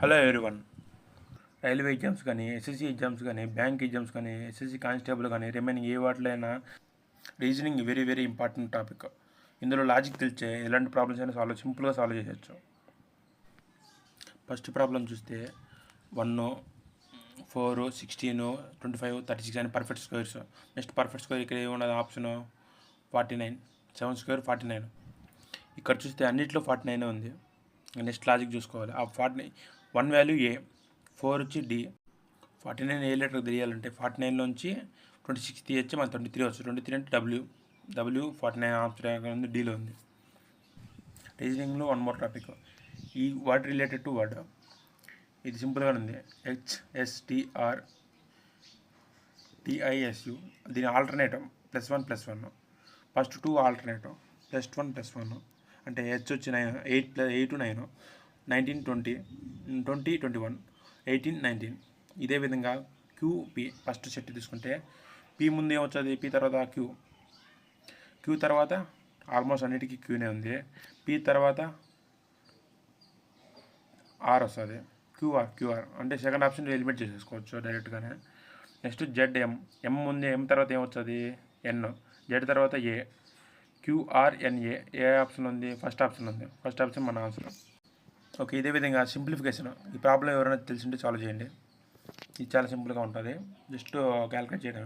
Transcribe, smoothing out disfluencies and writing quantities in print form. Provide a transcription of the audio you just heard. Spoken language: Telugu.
Hello everyone. రైల్వే ఎగ్జామ్స్ కానీ, ఎస్ఎస్సి ఎగ్జామ్స్ కానీ, బ్యాంక్ ఎగ్జామ్స్ కానీ, ఎస్ఎస్సి కానిస్టేబుల్ కానీ, రిమైనింగ్ ఏ వాటిలో అయినా reasoning very very important topic. ఇందులో లాజిక్ తెలిసే ఎలాంటి ప్రాబ్లమ్స్ అయినా సింపుల్గా సాల్వ్ చేయొచ్చు. ఫస్ట్ ప్రాబ్లం చూస్తే 1, 4, 16, 25, 36 అని perfect squares. Next perfect square ఇక్కడ ఏమున్నది ఆప్షన్ 49, 7 స్క్వేర్ 49. ఇక్కడ చూస్తే అన్నిట్లో 49 ఉంది. నెక్స్ట్ లాజిక్ చూసుకోవాలి. ఆ 1 వాల్యూ ఏ, 4 వచ్చి డి. 49 ఏ లెటర్ తెలియాలంటే 49లోంచి 26 తీయచ్చు, మన 23 వచ్చు. 23 అంటే డబ్ల్యూ 49 ఆప్షన్ ఉంది, డీలో ఉంది. రీజనింగ్లో వన్ మోర్ టాపిక్, ఈ వర్డ్ రిలేటెడ్ టు వర్డ్. ఇది సింపుల్గా ఉంది. HSTR TISU, దీని ఆల్టర్నేటివ్ +1+1. ఫస్ట్ 2 ఆల్టర్నేటివ్ +1+1 అంటే హెచ్ వచ్చి 9, 8 9, 19 20, 20 21, 18 19. ఇదే విధంగా QP ఫస్ట్ సెట్ తీసుకుంటే పి ముందు ఏమొచ్చింది, పి తర్వాత క్యూ తర్వాత ఆల్మోస్ట్ అన్నిటికీ క్యూనే ఉంది. పి తర్వాత ఆర్ వస్తుంది, క్యూఆర్ అంటే సెకండ్ ఆప్షన్ ఎలిమినేట్ చేసేసుకోవచ్చు డైరెక్ట్గానే. నెక్స్ట్ ఎం ముందు ఎం తర్వాత ఏమొస్తుంది ఎన్, జెడ్ తర్వాత ఏ, QRNA ఏ ఆప్షన్ ఉంది, ఫస్ట్ ఆప్షన్ ఉంది. ఫస్ట్ ఆప్షన్ మన ఆన్సర్. ఓకే, ఇదే విధంగా సింప్లిఫికేషన్. ఈ ప్రాబ్లం ఎవరైనా తెలిసింటే సాల్వ్ చేయండి. ఇది చాలా సింపుల్గా ఉంటుంది, జస్ట్ క్యాలిక్యులేట్ చేయడమే.